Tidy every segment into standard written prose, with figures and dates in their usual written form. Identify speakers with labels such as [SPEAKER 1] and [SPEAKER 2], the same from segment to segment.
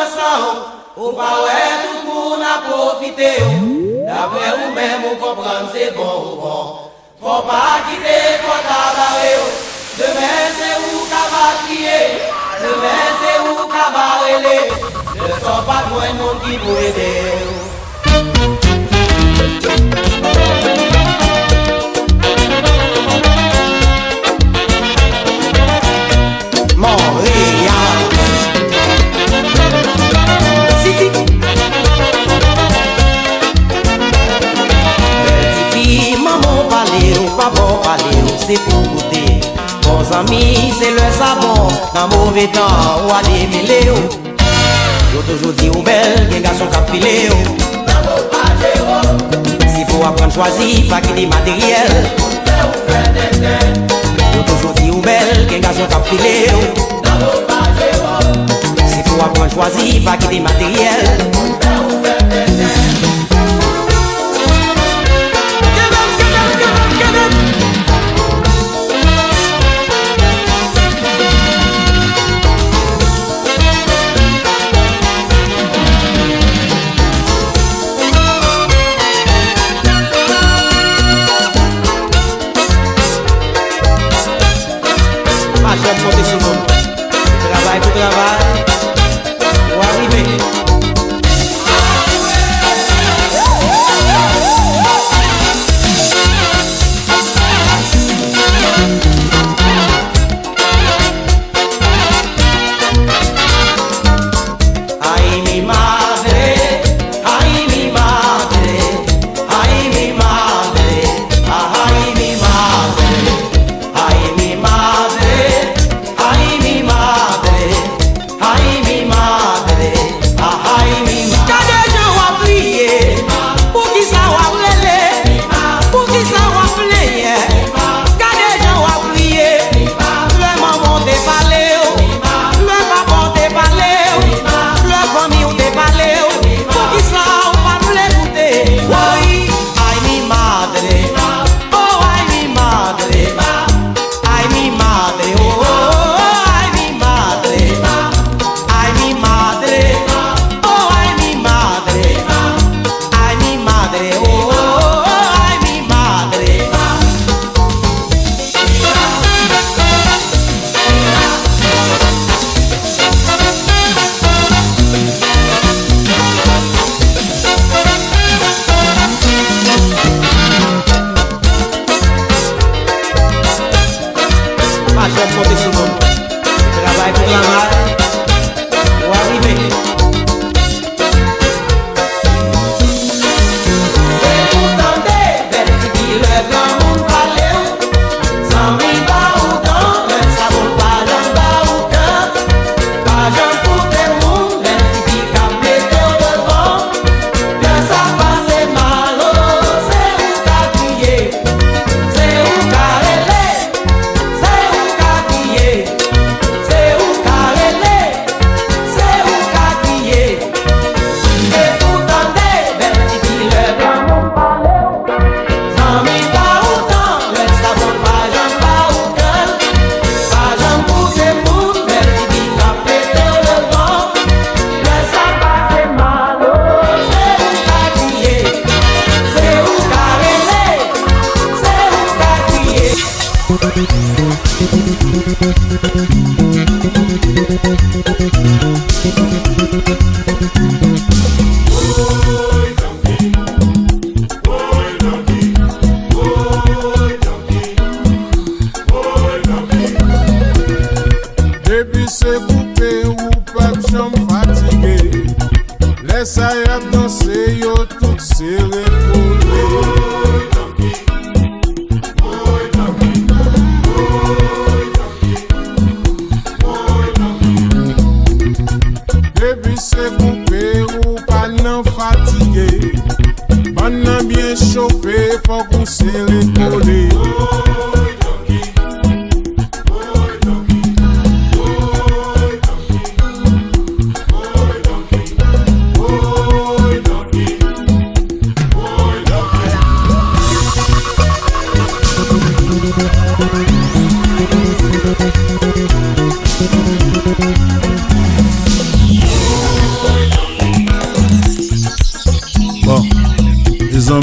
[SPEAKER 1] ensemble, ou pas ouais tout le monde a profité. D'après ou même ou comprendre c'est bon ou bon. Faut pas quitter pour t'abarrer. Demain c'est où qu'à va crier. Demain c'est où qu'à va relais. Ne sont pas loin de monde qui peut aider. Montréal. City. Petit maman parler ou papa parler ou c'est pour goûter. Bons amis c'est le savon. Dans mauvais temps ou à démêler. Yo toujours dit ou belle, gen garçon k'ap filé. S'il faut apprendre choisir, pas quitter matériel. Yo toujours dit ou belle, gen garçon k'ap filé. S'il faut apprendre choisir, pas quitter matériel. Travail, pour arriver.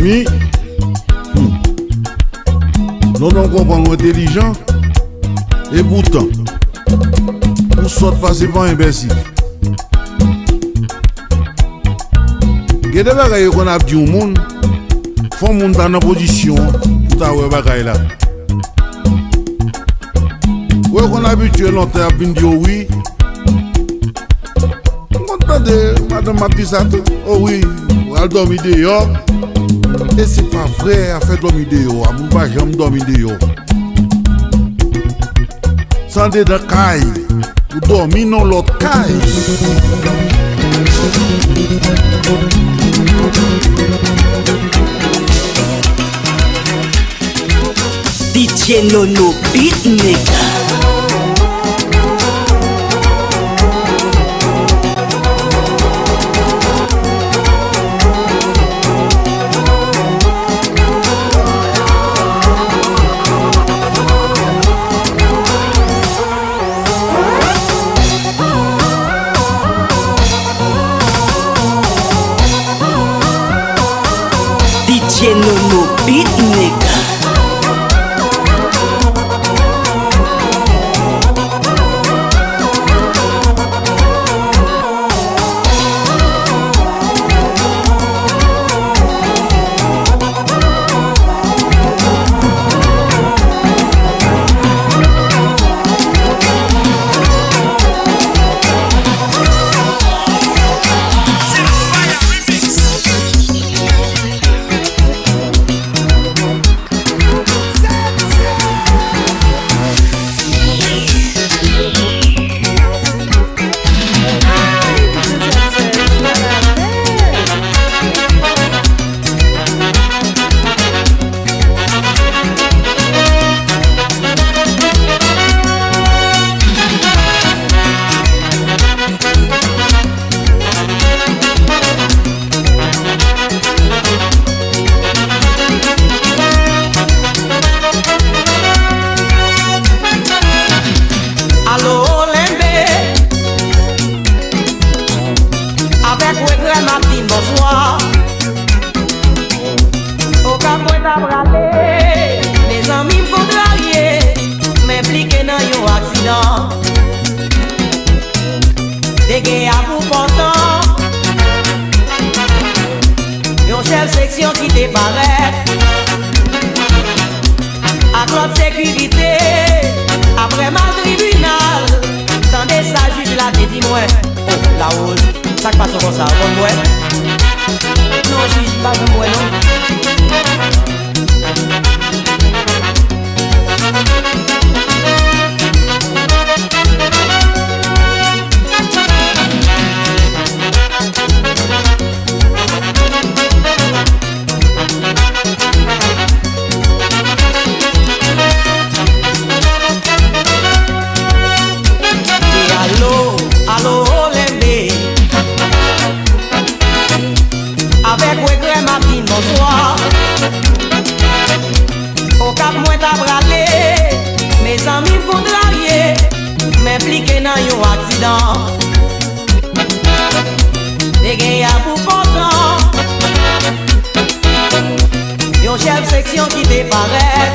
[SPEAKER 2] dormi. Non, on comprend intelligent. Et pourtant, nous sommes passés par imbécile. Il y a des bagailles qu'on a dit au monde. Faut monde dans la position pour ta ouais bagaille là. Ouais qu'on a habitué longtemps à venir dire oui. Entendez, madame m'a dit ça. Oh oui, elle dormit dehors. Et c'est pas vrai, elle fait dormir dehors. Elle ne va jamais dormir dehors. Sans de caille, ou dormir dans l'autre caille.
[SPEAKER 3] DJ Nono Beatmaker. DJ Nono Beatmaker.
[SPEAKER 1] Bonsoir. Au cap à braler, mes amis me contrarier, m'impliquer dans un accident. Des gays à vous portant, yon chef section qui te paraît. À l'autre sécurité, après ma tribunal, tendez ça juge la tête, dis-moi, oh la rose. Ça passe comme ça, bon ouais. Non, je suis pas comme moi, non. Bonsoir. Au cap moi t'as bralé, mes amis me contrarier, m'impliquer dans un accident. Des gays à pour portant, yon chef section qui te paraît.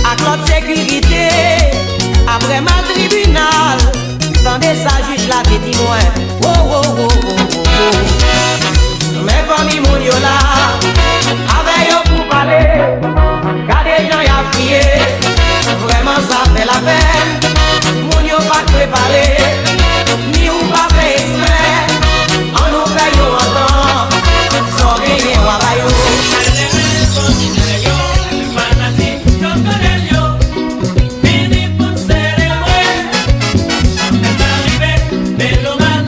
[SPEAKER 1] À l'autre sécurité, après ma tribunal, tendez ça juge la tête, dis-moi. Oh oh oh oh oh oh. Mes familles moun yo là, avec yo pour parler. Gardez gens y a prié, vraiment ça fait la peine. Moun yo pas préparé, ni ou pas fait exprès. On nous fait yo entendre, sans gagner ou à yo.
[SPEAKER 4] Fini pour célébrer, on est arrivé, Méloman.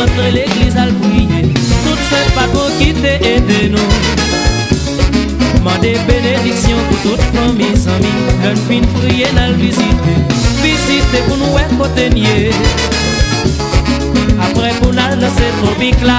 [SPEAKER 4] entre l'église à le prier. Toutes ces patons qui t'aient aidé nous. Mandez bénédiction pour toute famille, amis. L'un fin prier, n'a le visiter. Visiter pour nous être côté nier. Après pour nous lancer trop big là.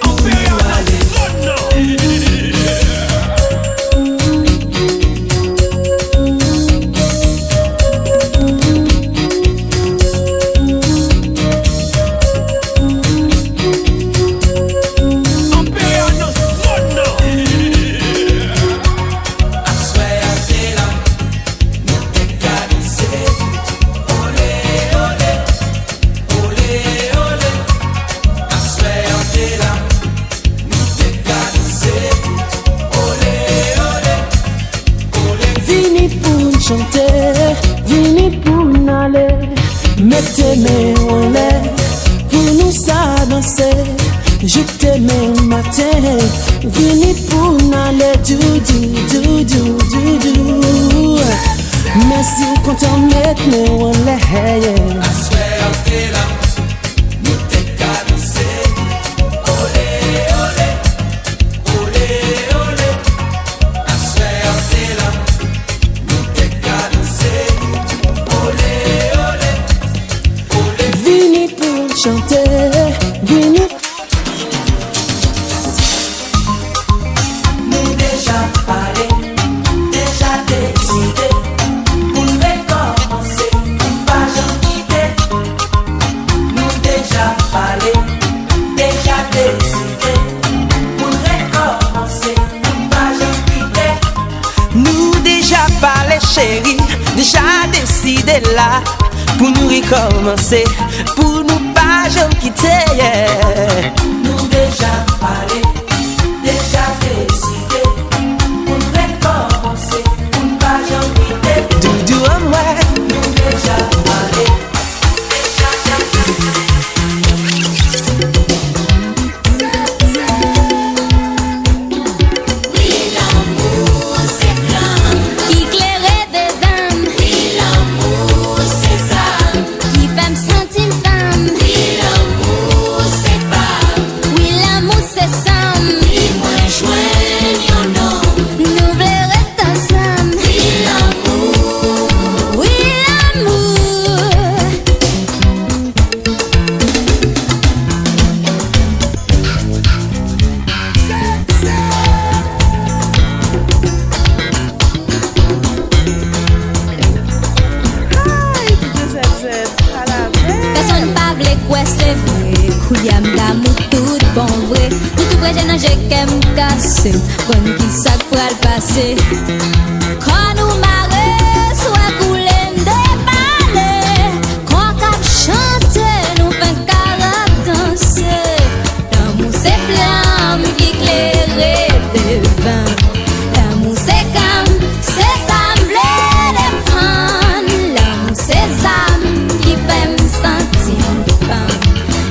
[SPEAKER 5] On fait chanter, vini pour n'aller, mettez mes en l'air, pour nous ça danser. Je t'aimais au matin, vini pour n'aller, doudou. Merci ou content mettre mes en l'air. Chanter, vini.
[SPEAKER 1] Nous déjà parlé, déjà décidé, pour recommencer, pas j'en quitter. Nous déjà parlé, déjà décidé, pour recommencer, pas j'en quitter.
[SPEAKER 6] Nous déjà parlé chérie, déjà décidé là, pour nous recommencer, pour nous pas jamais quitter. Yeah.
[SPEAKER 1] Nous déjà parlé, déjà décidé, pour recommencer, pour pas j'en quitter.
[SPEAKER 6] Doudou à moi.
[SPEAKER 1] Nous déjà parlé, déjà décidé.
[SPEAKER 7] Oui, l'amour c'est flamme qui clairait des âmes. Oui, l'amour c'est ça qui fait me sentir femme. Oui, l'amour c'est femme. Oui, l'amour c'est ça. Oui, moi joigne au nom. Nous verrons ensemble. Oui, l'amour. Oui, l'amour. Personne pas vle quoi c'est vrai. Kouyam d'amour tout bon vrai. Tout vrai j'ai nagé qu'aime casser. Bonne qui ça pourra le passer. Quand nous marrer soit couler déballer. Quand cap chanter nous fait carap danser. L'amour c'est flamme qui éclaire des vents. L'amour c'est calme, c'est semblé des prendre. L'amour c'est âme qui fait me sentir femme.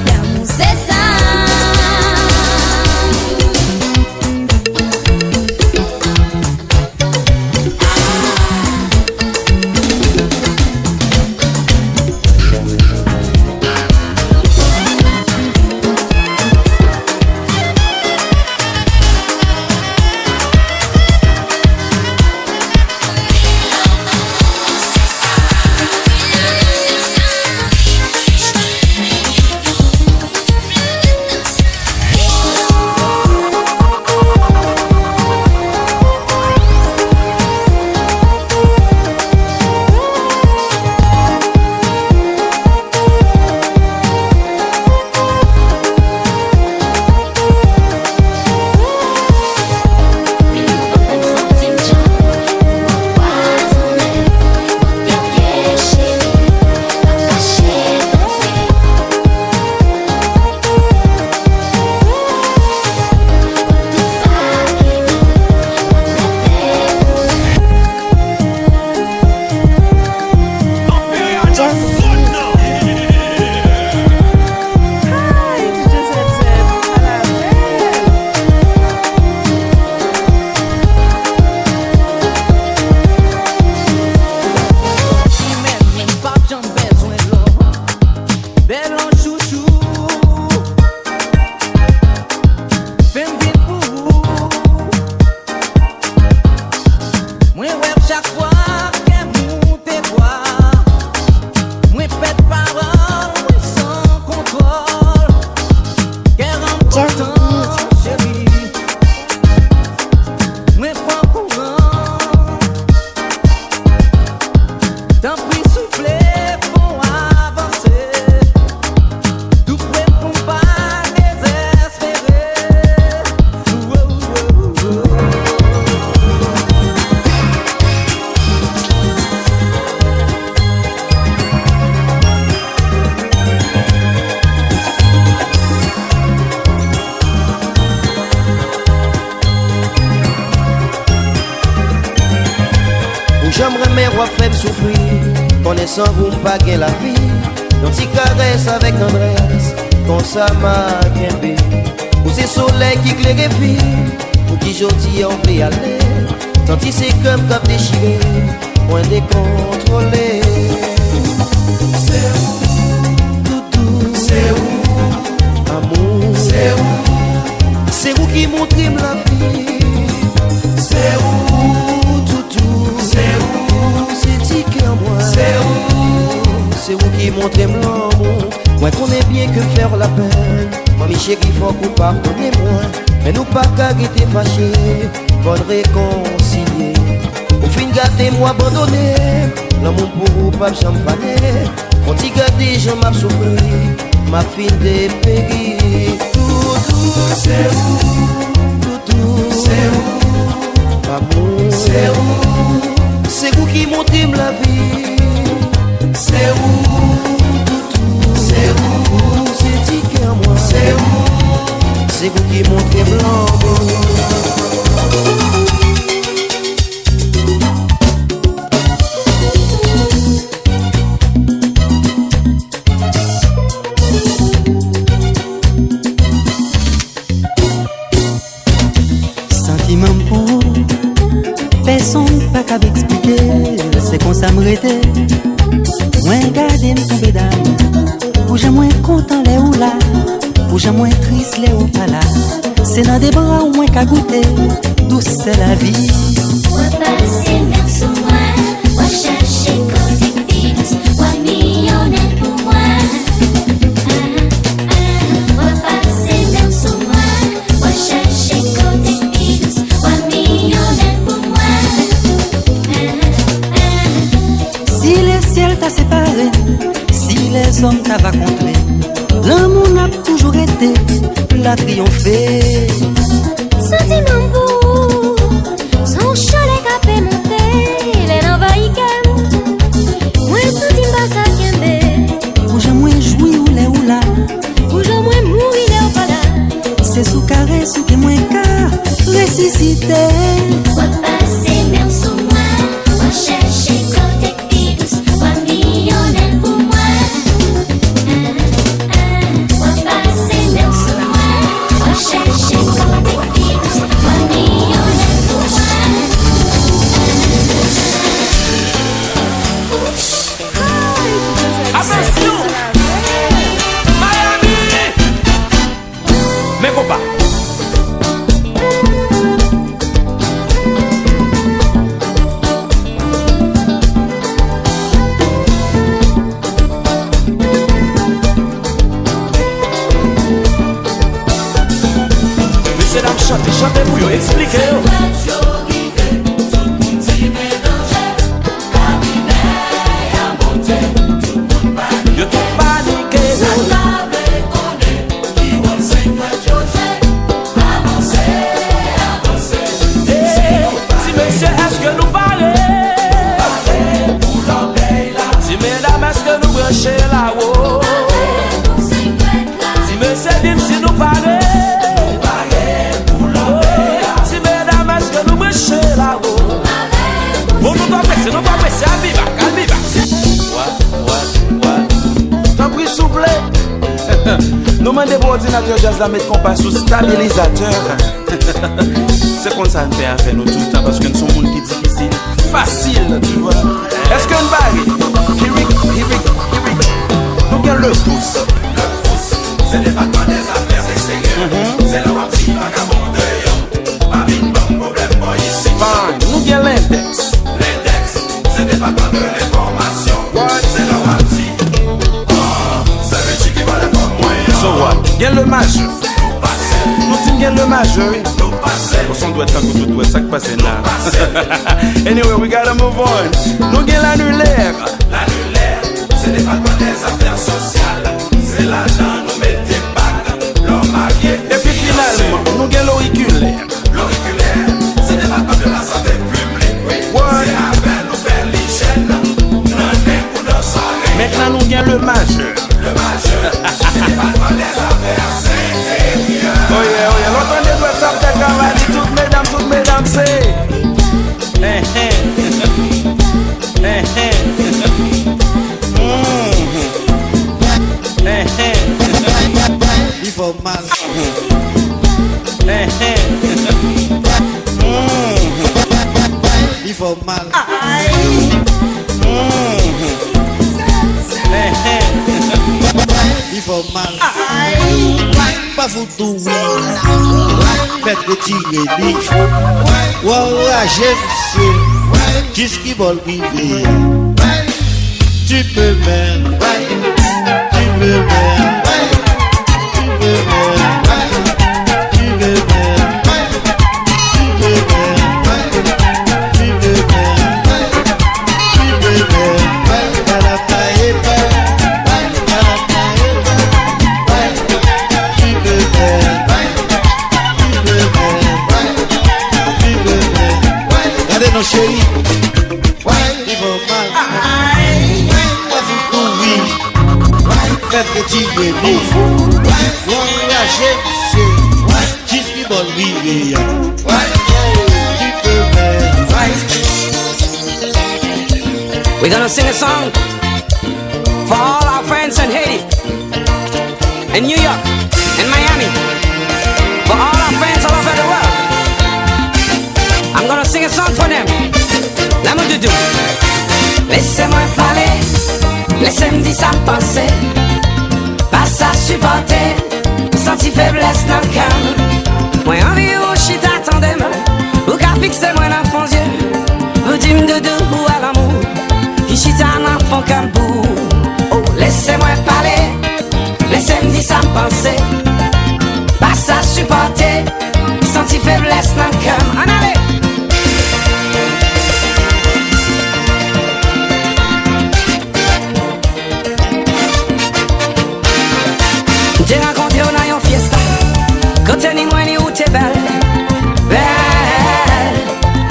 [SPEAKER 7] L'amour c'est ça.
[SPEAKER 8] J'aimerais mes rois faire souffrir, connaissant vous pas gain la vie. Dans petit caresse avec tendresse, quand ça m'a guimbé. Ou c'est soleil qui claire vie, ou qui jodi on peut aller. Senti c'est comme cap déchiré, moins décontrôlé. C'est où, toutou, c'est où, amour, c'est où, c'est où qui montre la vie. C'est où, toutou, c'est où, c'est ticket en moi. C'est où qui montre l'amour. Moi connais bien que faire la peine. Mamie chérie faut qu'on pardonne-moi. Mais nous pas qu'à guetter fâché, faut réconcilier. Au fin gâter moi abandonné, l'amour pour vous pas j'en fané. Quand tu gâtes j'en m'a souffert, ma fille de péri. Toutou c'est où, toutou c'est où, amour c'est où, c'est où qui montre la vie. C'est où, toutou c'est où, c'est ticket en moi. C'est où, c'est vous qui montrez blanc.
[SPEAKER 9] Sentiment pour personne pas qu'à m'expliquer. C'est qu'on s'amrêtait. Moins gardé m'tomber d'amour. Ou j'ai moins content les ou là. Ou j'ai moins triste les ou pas là. C'est dans des bras ou moins qu'à goûter. Douce c'est la vie.
[SPEAKER 7] Ou passer même sous moi. Ou chercher côté pics. Ou millionnaire pour moi. Ou passer même sous moi. Ou chercher côté pics. Ou millionnaire pour moi.
[SPEAKER 9] Si les ciels t'a séparé, si les hommes t'a rencontré, l'amour n'a toujours été la triompher.
[SPEAKER 7] Sentiment beau, son chalet qu'a fait monter, les envahis qu'aime. Moi sentiment pas ça qu'aime.
[SPEAKER 9] Ou j'ai moins joui ou les ou là.
[SPEAKER 7] Ou j'ai moins mourir les ou pas là.
[SPEAKER 9] C'est sous carré, sous qui moins qu'à ressusciter.
[SPEAKER 7] Ou passer même sous moi, ou chercher côté pics, ou millionnaire pour moi. Ou passer même sous moi, ou chercher côté pics, ou millionnaire pour moi.
[SPEAKER 1] Attention, Miami, mes copains. Messieurs, dames, chantez pour vous, expliquez-vous. Yo tout paniqué. Si monsieur, est-ce que nous parlez? Si mesdames, est-ce que nous branchez là-haut? Si monsieur dit si nous parlez? Si mesdames, est-ce que nous branchez là-haut? Bon, nous pas presser, à viva, calme viva. T'en prie, s'il vous plaît. Nous demandons pour ordinateur jazz la mettre compas sous stabilisateur. C'est comme ça nous fait affaire nous tout le temps parce que nous sommes monde qui est difficile, facile, tu vois. Est-ce que nous barrons? Here we go. Nous gagnons le pouce.
[SPEAKER 10] C'est le département des affaires extérieures. C'est le rapsi vagabond de ma vie, bon problème, moi ici.
[SPEAKER 1] Fine, nous gagnons l'index.
[SPEAKER 10] L'index, c'est le département de l'information. C'est le rapsi. C'est le chic qui va les formes moyens.
[SPEAKER 1] So what? Gagne le majeur. Nous disons gagne le majeur.
[SPEAKER 10] Nous passons.
[SPEAKER 1] Au son doit être un coup de doigt, ça qui passe là. Anyway, we gotta move on. Nous gagnons l'annulaire.
[SPEAKER 10] L'annulaire, c'est le département des affaires sociales. C'est l'argent, nous mettez pas l'homme marié.
[SPEAKER 1] Et puis finalement, nous gagnons l'auriculaire.
[SPEAKER 10] L'auriculaire, c'est le département de la santé publique. C'est avec nous faire l'hygiène. Non, mais pour nos soirées.
[SPEAKER 1] Maintenant, nous gagnons le majeur.
[SPEAKER 10] Le majeur, c'est le département des affaires intérieures.
[SPEAKER 1] Oh yeah, l'entendez doit s'appeler Cavali. Toutes mesdames, c'est.
[SPEAKER 11] faut mal. Il faut mal. Pas foutu, oui. Mettre tirer, dit. Voilà, j'aime, jusqu'à vol privé. Tu peux même. Tu peux même. Non chérie, il va mal. Pas vous tout oui. Faites que tu bébé. Engagé, c'est jusqu'à bon vivre. Tu peux faire.
[SPEAKER 6] We're gonna sing a song for all our friends in Haiti, in New York, in Miami, for all our friends all over the world. I'm gonna sing a song for them. La mode doudou. Laissez-moi parler, laissez-moi dire sa pensée. Pas ça supporter, senti faiblesse dans le cœur. Moi envie ou chita attendez-moi, ou qu'à fixer moi dans fond yeux. Vous dites doudou ou à l'amour, qui chita dans fond comme vous. Oh, laissez-moi parler, laissez-moi dire sa pensée. Pas ça supporter, senti faiblesse dans le cœur. En allez! T'es rencontré au naïon fiesta, côté ni moi ni où t'es belle. Belle,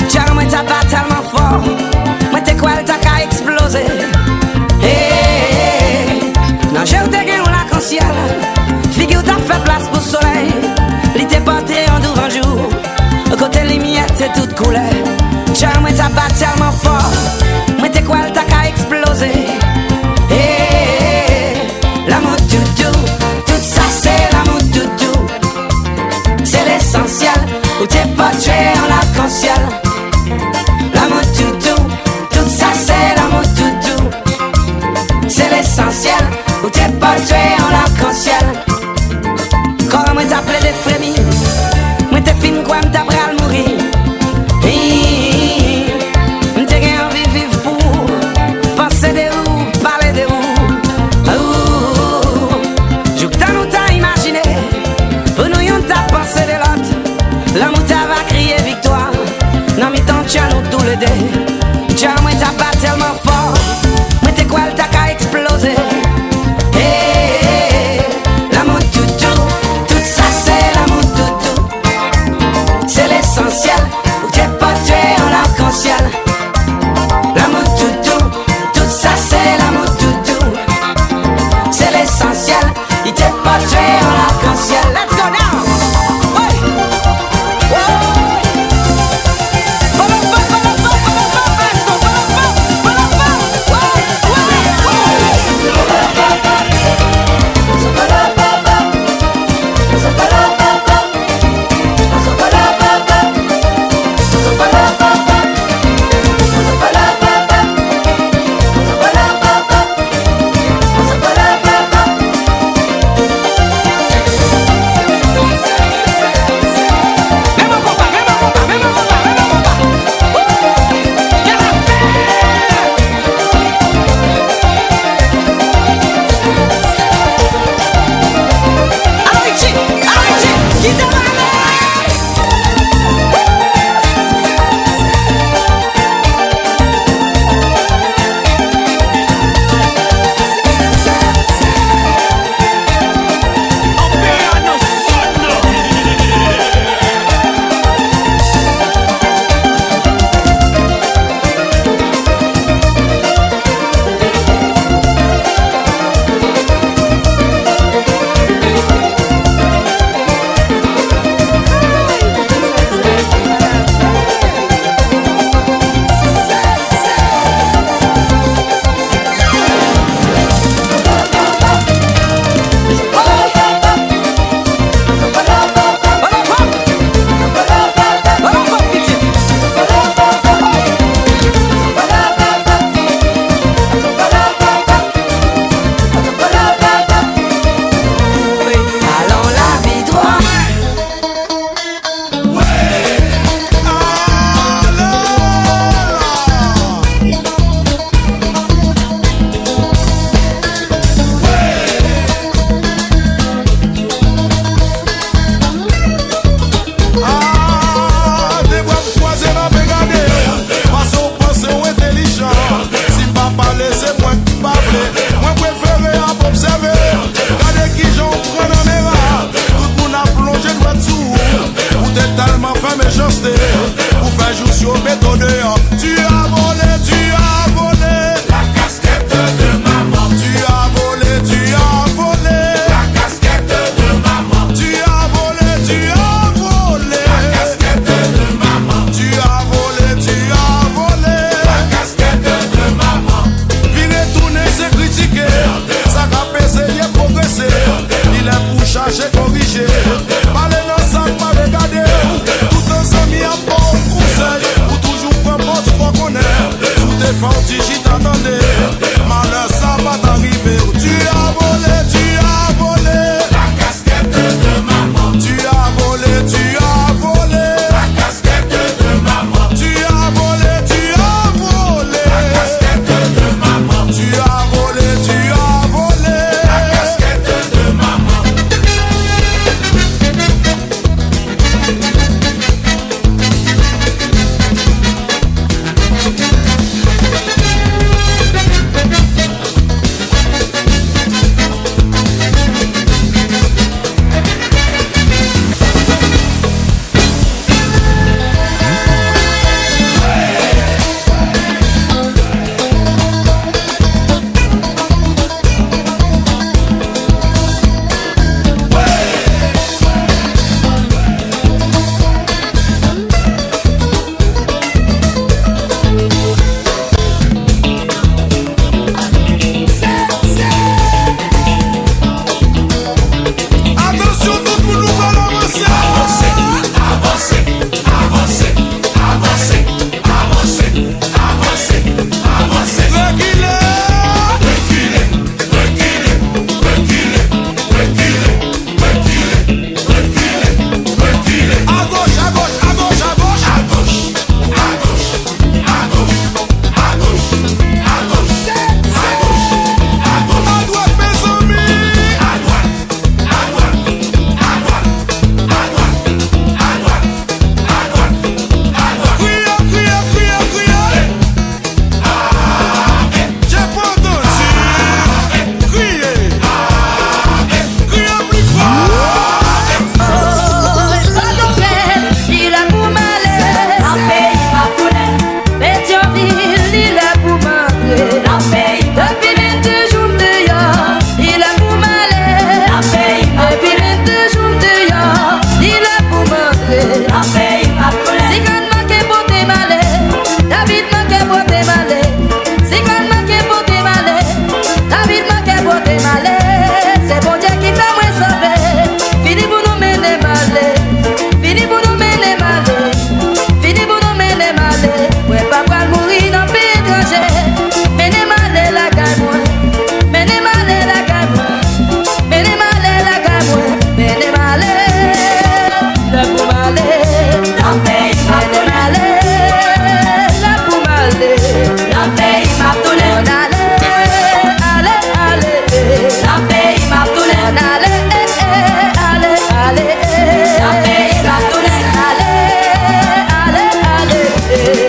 [SPEAKER 6] tiens moi t'as pas tellement fort, moi t'es quoi t'as qu'à exploser. Non j'ai ou t'es gagné l'arc-en-ciel, figure t'as fait place pour soleil. L'été porté en devant jour, côté lumière c'est toute couleur. Tiens moi t'as pas tellement fort, moi t'es quoi t'as qu'à exploser. L'amour doudou. Ça c'est l'amour doudou, c'est l'essentiel, où t'es portrait en arc-en-ciel. L'amour doudou, tout ça c'est l'amour doudou, c'est l'essentiel, où t'es portrait en arc-en-ciel. Quand moi t'appelais des frémis, moi t'es fin quoi m't'a pral mourir. M't'ai gagné envie vivre pour penser de où, parler de où. L'amour t'a va crier victoire. Non mais tant tiens nous tous les deux. Tiens moi t'as pas tellement fort. Mais t'es quoi t'as qu'à exploser. L'amour doudou, tout ça c'est l'amour doudou. C'est l'essentiel, où t'es porté en arc-en-ciel. L'amour doudou, tout ça c'est l'amour doudou. C'est l'essentiel, il t'est porté en arc-en-ciel. Let's go now.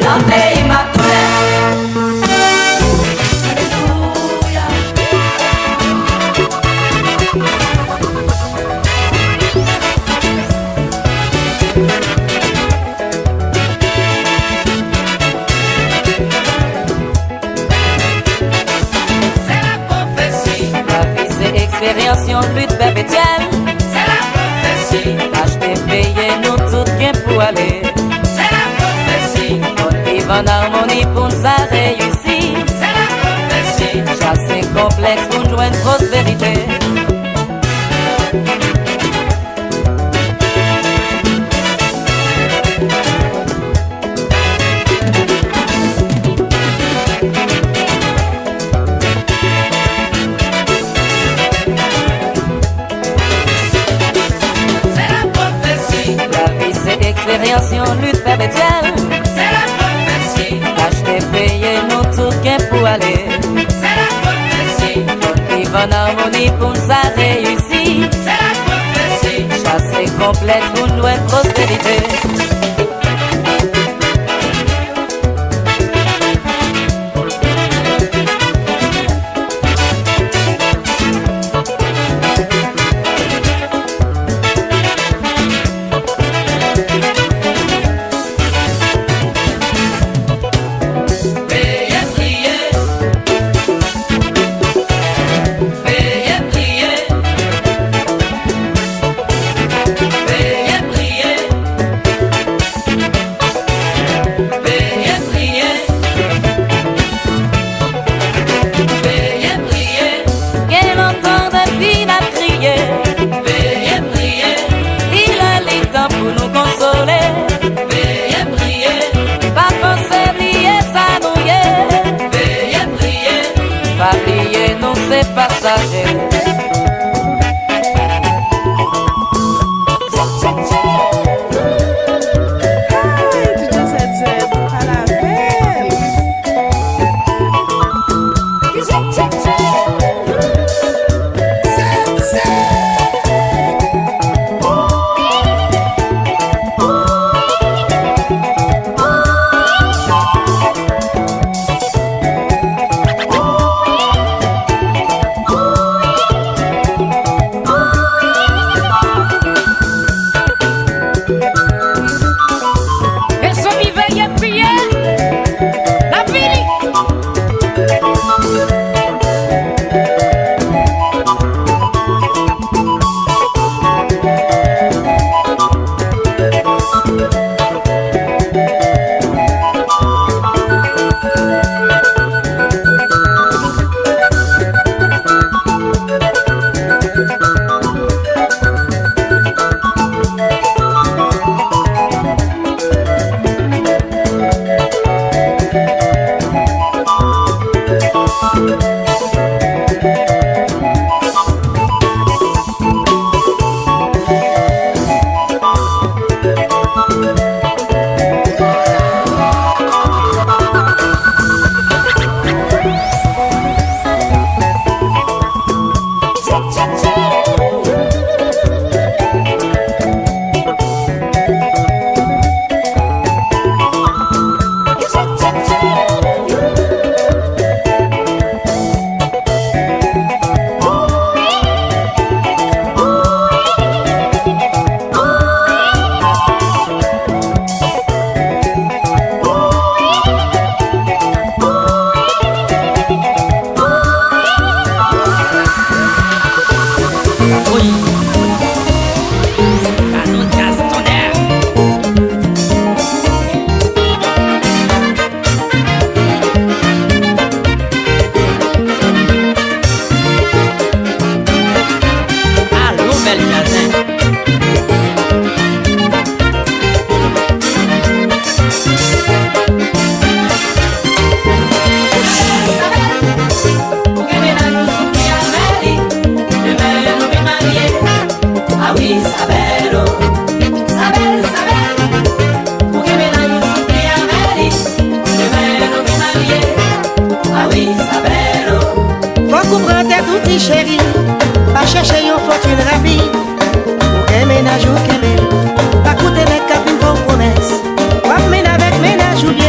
[SPEAKER 12] dans le pays ma
[SPEAKER 13] Expérience, lutte perpétuelle.
[SPEAKER 12] C'est la prophétie.
[SPEAKER 13] Acheter, payer, nous tout bien pour aller.
[SPEAKER 12] C'est la prophétie.
[SPEAKER 13] On vit en harmonie pour nous réussir.
[SPEAKER 12] C'est la prophétie.
[SPEAKER 13] Chasser complexe pour nous joindre prospérité.
[SPEAKER 12] Expérience,
[SPEAKER 13] lutte perpétuelle.
[SPEAKER 12] C'est la prophétie.
[SPEAKER 13] Acheter, payer, nous tout bien pour aller.
[SPEAKER 12] C'est la prophétie.
[SPEAKER 13] On vit en harmonie pour nous réussir.
[SPEAKER 12] C'est la prophétie.
[SPEAKER 13] Chasser complexe pour nous joindre prospérité. Passager.
[SPEAKER 5] ménage ou qu'elle est. Pas coûter les capines vos promesses. Pas ménage avec ménage ou bien.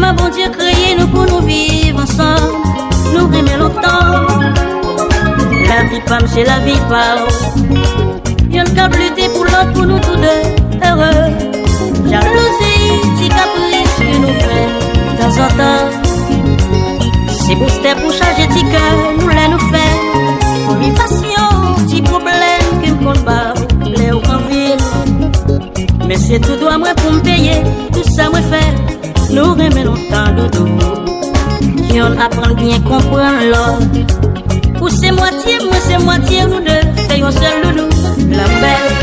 [SPEAKER 14] ma bon Dieu créé nous pour nous vivre ensemble, nous aimer longtemps. La vie pas c'est la vie pas. Y'en a lutter pour l'autre pour nous tous deux heureux. Jalousie, petit caprice que nous fait de temps en temps. C'est pour step pour changer petit cœur, nous les nous fait. Communication, petit problème que me combat, les au en ville. Mais c'est tout droit moi pour me payer, tout ça moi fait. Nous remet longtemps dodo. Y'en apprend bien comprendre l'autre. Ou c'est moitié, moi c'est moitié, nous deux, faisons seul loulou, la belle.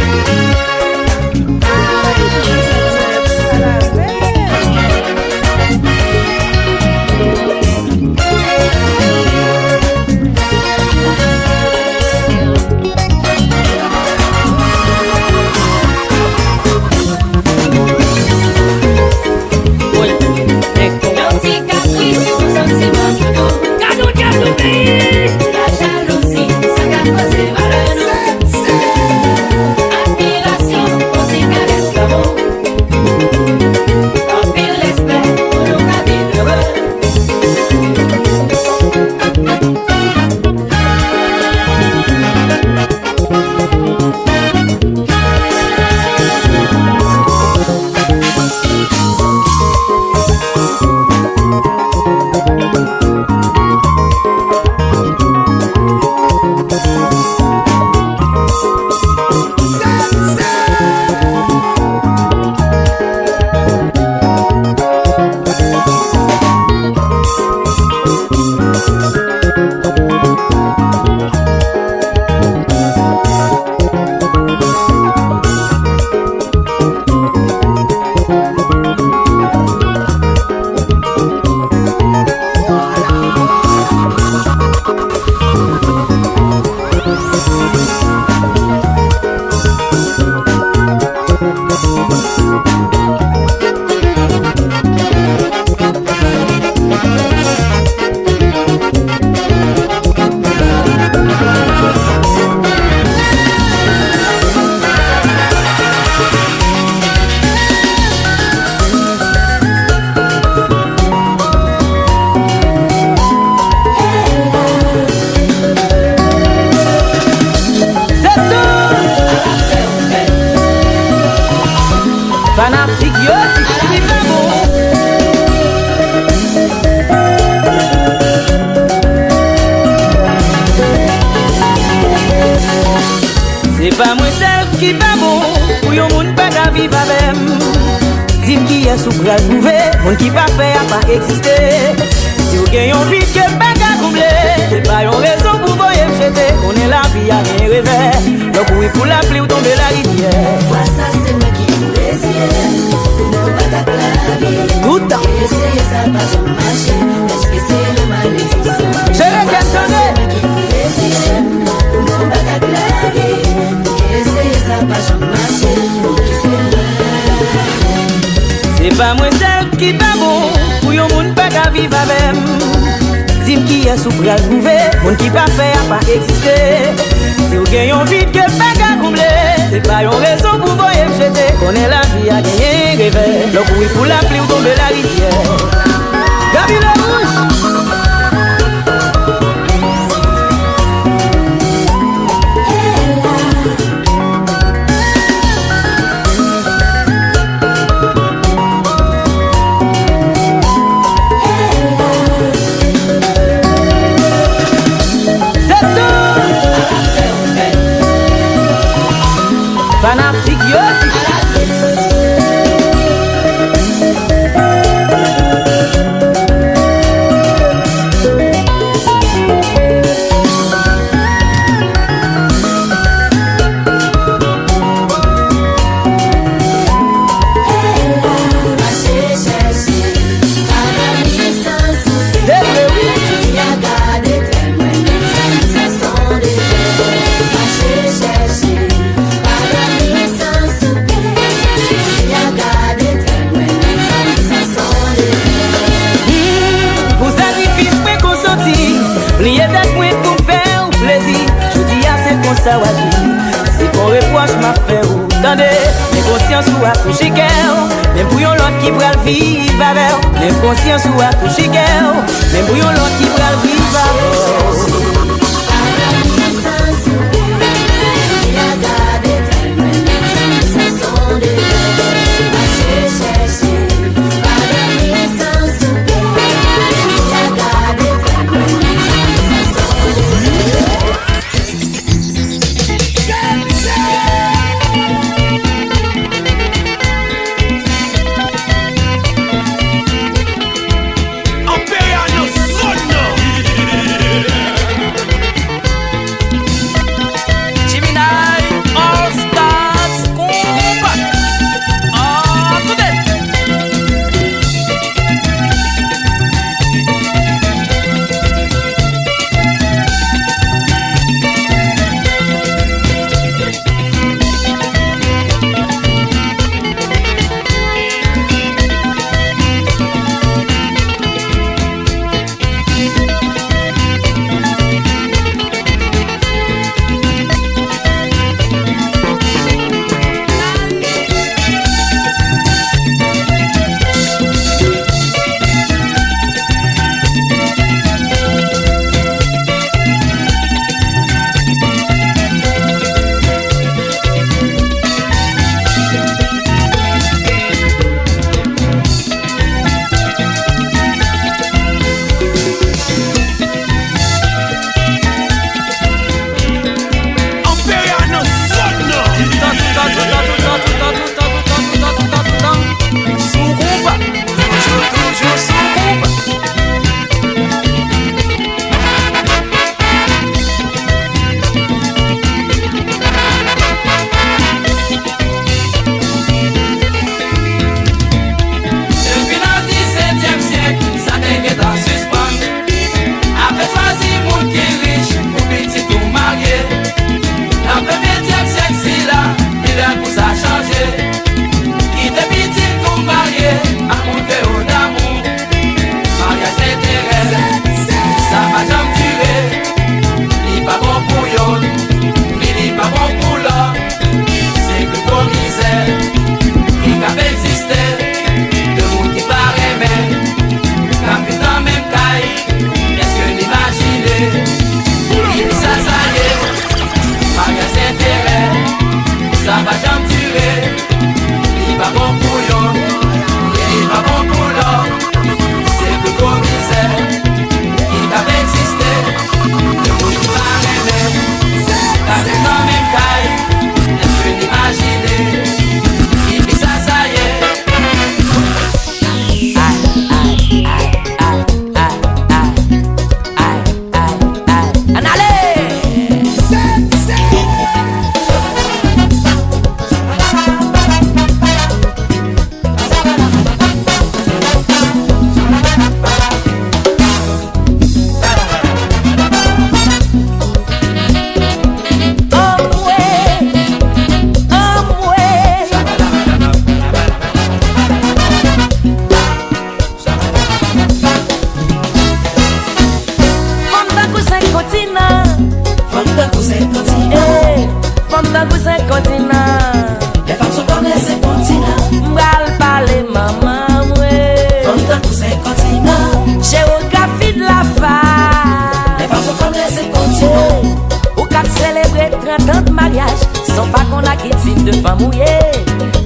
[SPEAKER 15] C'est pas moi seul qui pas bon, pour yon moun pas qu'à vivre avec. Dis-moi qui est sous bras trouvé, moun qui pas fait à pas exister. Si vous gagnez une vie que pas qu'à combler, c'est pas une raison pour vous jeter. On est la vie à rien rêver, donc oui pour la pluie ou tomber la rivière.
[SPEAKER 16] Vois ça c'est moi qui vous résigne, pour ne pas t'appeler la vie.
[SPEAKER 15] Tout temps.
[SPEAKER 16] Essayer ça pas jamais marcher, est-ce que c'est le malédiction?
[SPEAKER 15] Je l'ai questionné.
[SPEAKER 16] Pour ne pas t'appeler la vie.
[SPEAKER 15] C'est pas moi seul qui pas bon, pour yon moun pas qu'à vivre avec. Dis-moi qui est sous bras trouvé, moun qui pas fait à pas exister. Si vous gagnez une vie que pas qu'à combler, c'est pas une raison pour vous jeter. On est la vie à gagner rêver, donc oui pour la pluie ou tomber la rivière. Gabi le rouge. Fanatique yo. C'est qu'on reproche m'a fait ou tendez, mes consciences ou accoucher qu'elle, même pour yon l'autre qui pral vivre avec. L'inconscience ou à toucher guerre. Même pour yon l'autre qui pral vivre avec.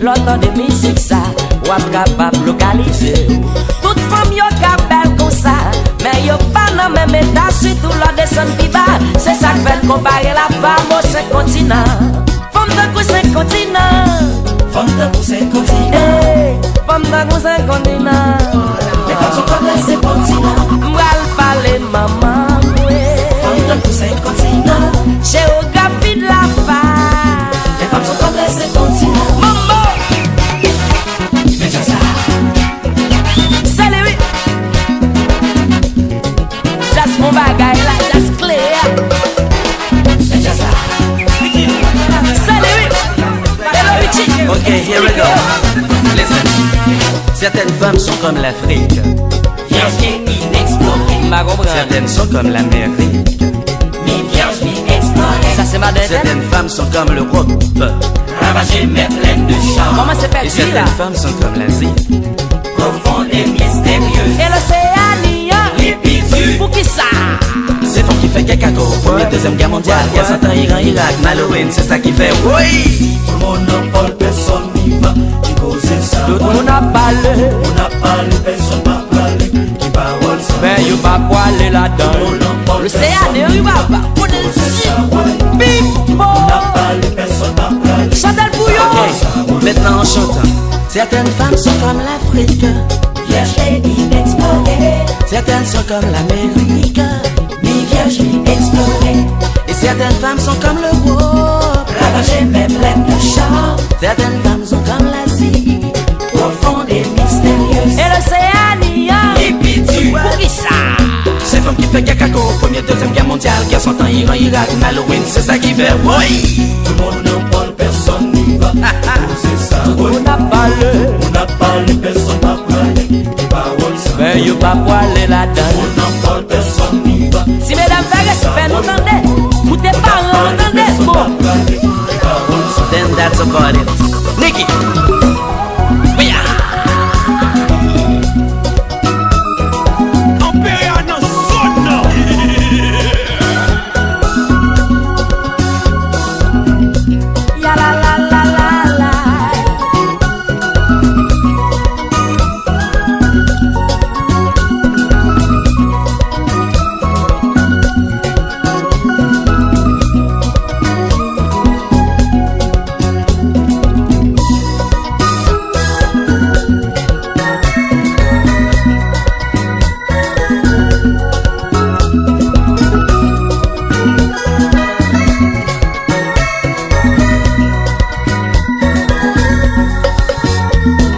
[SPEAKER 17] L'autre de musique ça, ou capable localiser. Toute femme yo capable comme ça, mais yo pas dans même état, surtout la descend plus bas. C'est ça que fait comparer la femme aux 5 continents. Femme de 5 continents. Femme de 5 continents. Femme de 5 continents. Les femmes sont comme les 5 continents. M'ral parler maman. Femme de 5 continents. Géographie de la femme. Les femmes sont comme les 5 continents. Mon bagay la just clear.
[SPEAKER 18] Ok, here we go. Listen. Certaines femmes sont comme l'Afrique,
[SPEAKER 17] vierge inexplorée.
[SPEAKER 18] Certaines sont comme l'Amérique,
[SPEAKER 17] mais vierge inexplorée. Ça c'est ma deuxième.
[SPEAKER 18] Certaines femmes sont comme l'Europe,
[SPEAKER 17] ravagée mais pleine de charme.
[SPEAKER 18] Et certaines femmes sont comme l'Asie, profonde et mystérieuse.
[SPEAKER 17] Et l'océania,
[SPEAKER 18] Lipidu,
[SPEAKER 17] pour qui ça?
[SPEAKER 18] c'est femme qui fait Kekako. Première, deuxième guerre mondiale, guerre 100 ans, Iran, Irak, Malouine, c'est ça qui fait oui.
[SPEAKER 10] Tout le monde n'a pas, personne n'y va, qui cause ça.
[SPEAKER 17] Tout le monde a parlé,
[SPEAKER 10] On n'a pas, personne n'a parlé, qui parole ça.
[SPEAKER 17] mais you pas poilé là-dedans. L'océania, you va pas. Bip,
[SPEAKER 10] On n'a pas, personne n'a parlé.
[SPEAKER 17] Chantal Bouillon.
[SPEAKER 18] Ok, maintenant en chantant. Certaines femmes sont comme l'Afrique,
[SPEAKER 16] Vierge et inexplorée,
[SPEAKER 18] certaines sont comme l'Amérique,
[SPEAKER 16] mi-vierge, mi-explorée,
[SPEAKER 18] et certaines femmes sont comme l'Europe,
[SPEAKER 16] ravagée mais pleine de charme,
[SPEAKER 18] certaines femmes sont comme l'Asie,
[SPEAKER 16] profonde et mystérieuse.
[SPEAKER 17] Et l'océania,
[SPEAKER 18] Lipidu,
[SPEAKER 17] pour qui ça?
[SPEAKER 18] c'est femme qui fait Kekako. Première, deuxième guerre mondiale, guerre 100 ans, Iran, Irak, Malouine, c'est ça qui fait oui.
[SPEAKER 10] Tout le monde n'a pas, personne n'y va, cause ça.
[SPEAKER 17] Tout le monde a parlé,
[SPEAKER 10] On n'a pas, personne n'a parlé, qui parole ça.
[SPEAKER 17] mais you pas poilé là-dedans.
[SPEAKER 10] On n'a pas, personne n'y va.
[SPEAKER 17] Si mesdames fait respect, nous entendez. Vous tes parents, entendez. Bon,
[SPEAKER 18] Then that's about it. Nikki, oui,
[SPEAKER 17] ya la la la la la.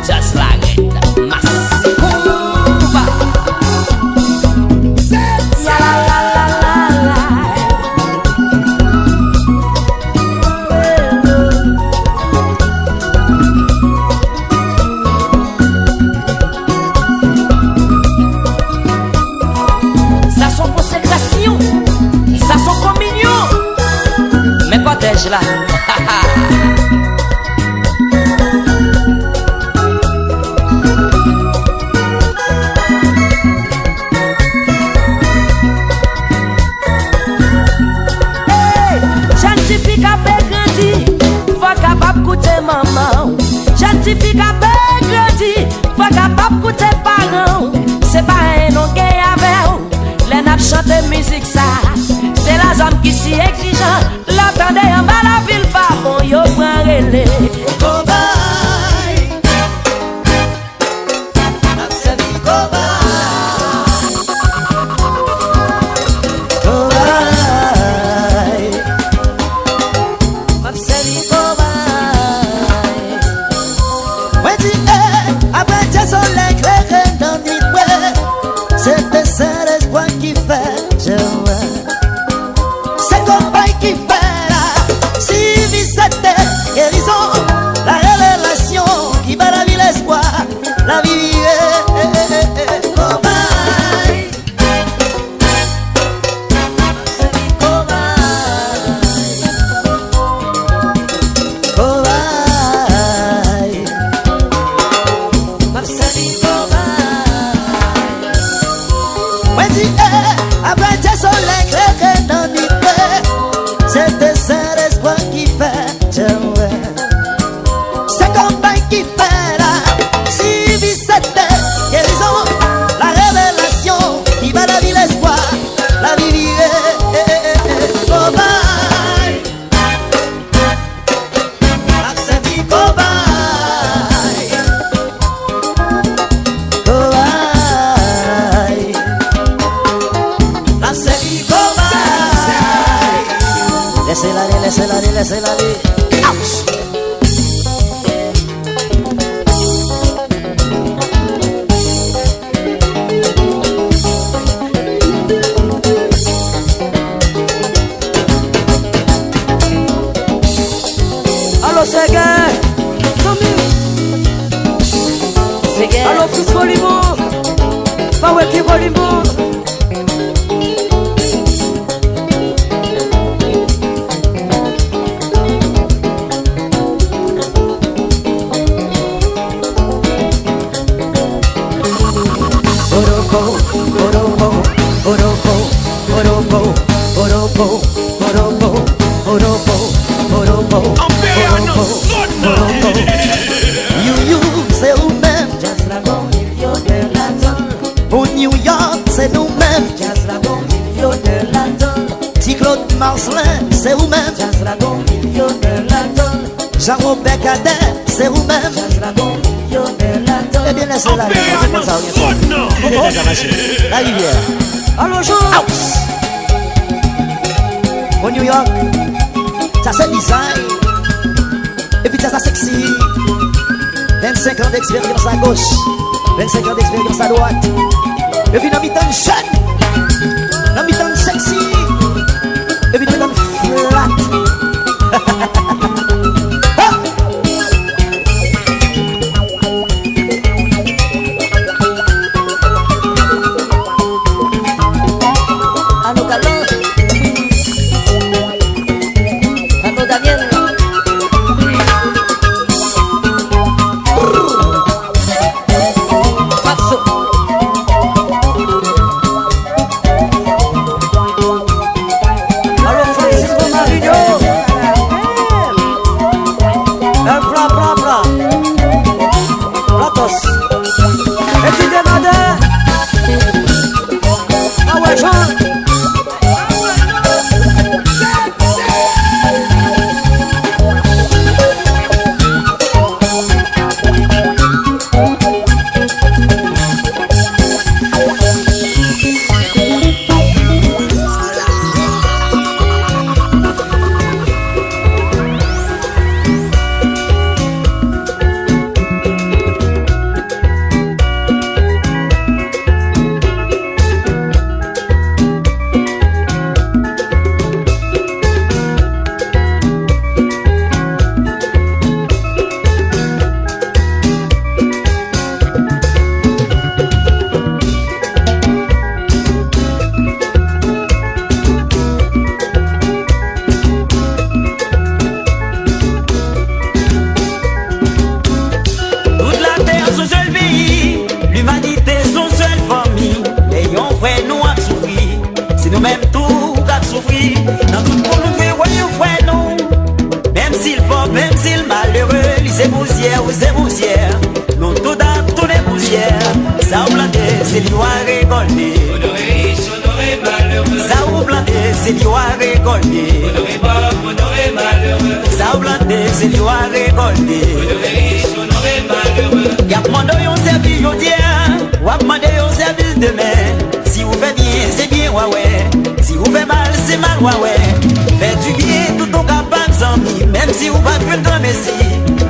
[SPEAKER 17] Just like it, Mascumba. Ya la la la la la. Ça son consécration, ça son communion. Mais quoi t'ai-je là? Jeune fille qui a grandi, faut capable d'écouter maman. Jeune fille qui a grandi, faut capable d'écouter parents. C'est pas un nom qui est avec les nappes chanter musique ça. C'est la zone qui si exigeant. L'entendez en bas la ville pas bon, yo prend relais.
[SPEAKER 9] C'était ça l'espoir qui fait, je vois. C'est comme paille qui fait là. Si vie c'était guérison, la révélation qui bat la vie l'espoir, la vie est cobaye. C'est cobaye. Cobaye. C'est cobaye. Ouais, dis, après tes soleils clairs dans du paix, c'était ça l'espoir qui fait, je vois. C'est comme paille qui fait là. Si vie c'était guérison, la révélation qui va la vie l'espoir, la vie est cobaye. C'est vie cobaye. Cobaye. C'est vie cobaye. Laissez-la aller, laissez-la aller, laissez-la aller. Ouch.
[SPEAKER 17] Allo Séguin, allo fils Volimo, pas ouais qui Volimo.
[SPEAKER 8] c'est nous-mêmes.
[SPEAKER 16] Jazz la bon milieu de la donne.
[SPEAKER 8] Pour New York, c'est nous-mêmes.
[SPEAKER 16] Jazz la bon milieu de la donne.
[SPEAKER 8] Petit Claude Marcelin, c'est vous-même.
[SPEAKER 16] Jazz la bon milieu de la donne.
[SPEAKER 8] Jean-Robert Cadet, c'est vous-même.
[SPEAKER 16] Jazz la bon milieu de la donne.
[SPEAKER 8] Eh bien, laissez la la rivière.
[SPEAKER 16] Allô, Jean.
[SPEAKER 8] Au New York, ça c'est design. Et puis ça sexy. 25 ans d'expérience à gauche, 25 ans d'expérience à droite. Et puis dans mi-temps jeune, dans mi-temps sexy. Et puis dans mi-temps flat.
[SPEAKER 16] Allô, Galon. Allô, Daniel.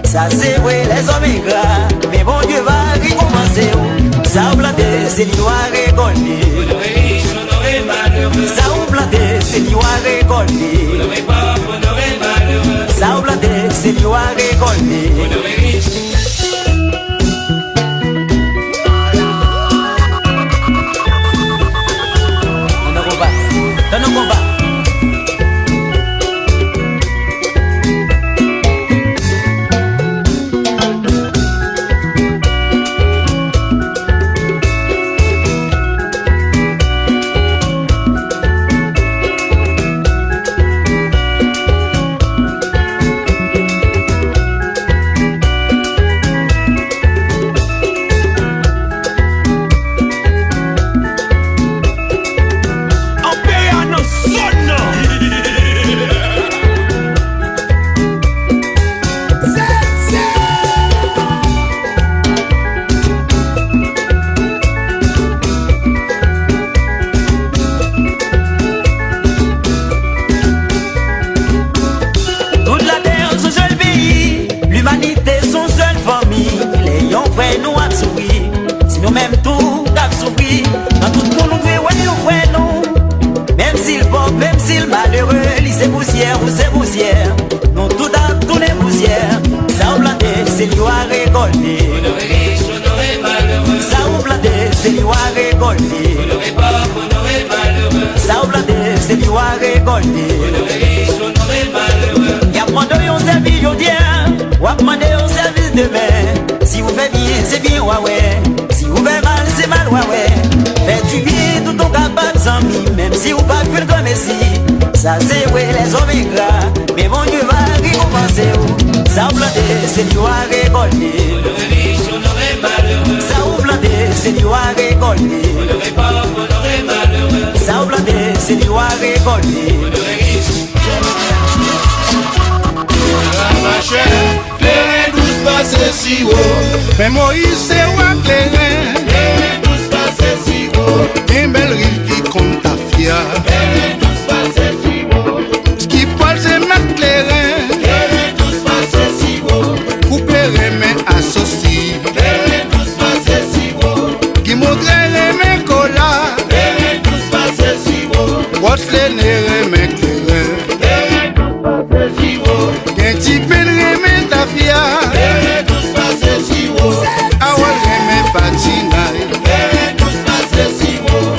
[SPEAKER 15] Ça c'est vrai les hommes ingrats, mais bon Dieu va récompenser. Ça ou planter, c'est l'histoire récoltée. Ça ou planter, c'est l'histoire récoltée. Ça ou planter, c'est l'histoire récoltée. Dans nos combats. Si vous faites bien, c'est bien, ouais. Si vous faites mal, c'est mal, ouais. amis, même si ou pas plus de messie. Ça c'est vrai les hommes gras, mais mon Dieu va récompenser. Ça ou planté, c'est lui à récolter.
[SPEAKER 1] Le riche, on aurait malheureux.
[SPEAKER 15] Ça ou planté, c'est lui à récolter.
[SPEAKER 1] Le pauvre, on aurait malheureux.
[SPEAKER 15] Ça ou planté, c'est lui à récolter.
[SPEAKER 1] Le riche.
[SPEAKER 11] Ma chère, clairin douce passe si haut. Mais Moïse c'est roi clairin. Clairin douce passe si haut. Une belle rive qui compte ta fia. Clairin douce passe si haut. Qui parle c'est ma clairin. Clairin douce passe si haut. Couper les mains associés. Clairin douce passe si haut. Qui montre les mains colla. Clairin douce passe si haut. What's les mains clairin. Clairin douce passe si haut. Ti pen reme ta fia. Clairin douce passe si haut. Awal reme patinay. Clairin douce passe si haut.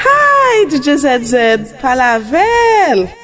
[SPEAKER 19] Hi, DJ ZZ, Palavel.